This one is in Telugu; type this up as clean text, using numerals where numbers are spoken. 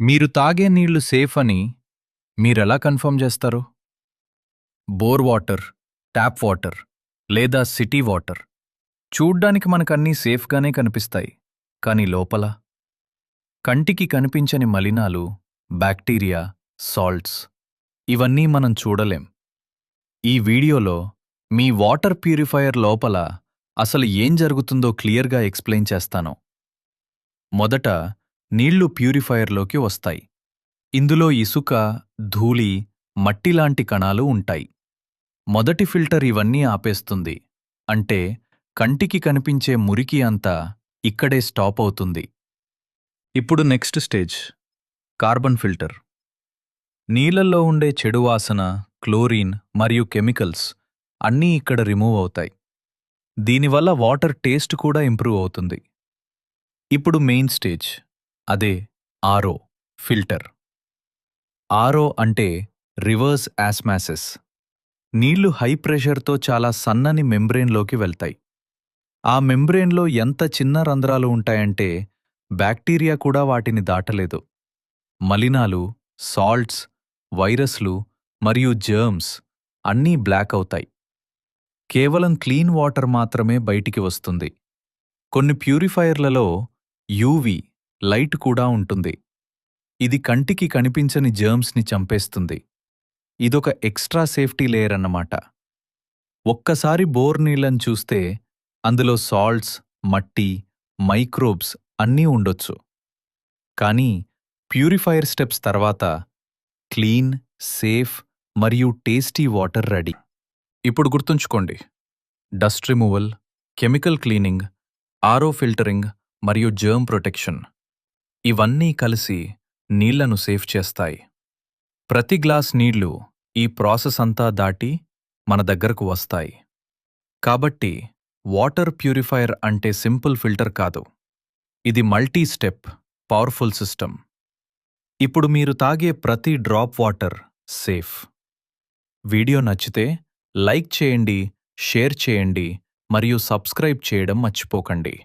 మీరు తాగే నీళ్లు సేఫ్ అని మీరెలా కన్ఫర్మ్ చేస్తారు? బోర్ వాటర్, ట్యాప్ వాటర్ లేదా సిటీ వాటర్ చూడ్డానికి మనకన్నీ సేఫ్గానే కనిపిస్తాయి. కానీ లోపల కంటికి కనిపించని మలినాలు, బ్యాక్టీరియా, సాల్ట్స్ ఇవన్నీ మనం చూడలేం. ఈ వీడియోలో మీ వాటర్ ప్యూరిఫైయర్ లోపల అసలు ఏం జరుగుతుందో క్లియర్గా ఎక్స్ప్లెయిన్ చేస్తాను. మొదట నీళ్లు ప్యూరిఫైయర్లోకి వస్తాయి. ఇందులో ఇసుక, ధూళి, మట్టిలాంటి కణాలు ఉంటాయి. మొదటి ఫిల్టర్ ఇవన్నీ ఆపేస్తుంది. అంటే కంటికి కనిపించే మురికి అంతా ఇక్కడే స్టాప్ అవుతుంది. ఇప్పుడు నెక్స్ట్ స్టేజ్ కార్బన్ ఫిల్టర్. నీళ్లలో ఉండే చెడు వాసన, క్లోరిన్ మరియు కెమికల్స్ అన్నీ ఇక్కడ రిమూవ్ అవుతాయి. దీనివల్ల వాటర్ టేస్ట్ కూడా ఇంప్రూవ్ అవుతుంది. ఇప్పుడు మెయిన్ స్టేజ్, అదే ఆర్ఓ ఫిల్టర్. ఆర్ఓ అంటే రివర్స్ ఆస్మాసిస్. నీళ్లు హై ప్రెషర్తో చాలా సన్నని మెంబ్రేన్లోకి వెళ్తాయి. ఆ మెంబ్రేన్లో ఎంత చిన్న రంధ్రాలు ఉంటాయంటే బ్యాక్టీరియా కూడా వాటిని దాటలేదు. మలినాలు, సాల్ట్స్, వైరస్లు మరియు జర్మ్స్ అన్నీ బ్లాక్ అవుతాయి. కేవలం క్లీన్ వాటర్ మాత్రమే బయటికి వస్తుంది. కొన్ని ప్యూరిఫైయర్లలో యూవీ లైట్ కూడా ఉంటుంది. ఇది కంటికి కనిపించని జర్మ్స్ని చంపేస్తుంది. ఇదొక ఎక్స్ట్రా సేఫ్టీ లేయర్ అన్నమాట. ఒక్కసారి బోర్ నీళ్ళని చూస్తే అందులో సాల్ట్స్, మట్టి, మైక్రోబ్స్ అన్నీ ఉండొచ్చు. కానీ ప్యూరిఫైయర్ స్టెప్స్ తర్వాత క్లీన్, సేఫ్ మరియు టేస్టీ వాటర్ రెడీ. ఇప్పుడు గుర్తుంచుకోండి, dust removal, chemical cleaning, RO filtering మరియు జర్మ్ ప్రొటెక్షన్ ఇవన్నీ కలిసి నీళ్లను సేఫ్ చేస్తాయి. ప్రతి గ్లాస్ నీళ్లు ఈ ప్రాసెస్ అంతా దాటి మన దగ్గరకు వస్తాయి. కాబట్టి వాటర్ ప్యూరిఫైయర్ అంటే సింపుల్ ఫిల్టర్ కాదు, ఇది మల్టీ స్టెప్ పవర్ఫుల్ సిస్టమ్. ఇప్పుడు మీరు తాగే ప్రతి డ్రాప్ వాటర్ సేఫ్. వీడియో నచ్చితే లైక్ చేయండి, షేర్ చేయండి మరియు సబ్స్క్రైబ్ చేయడం మర్చిపోకండి.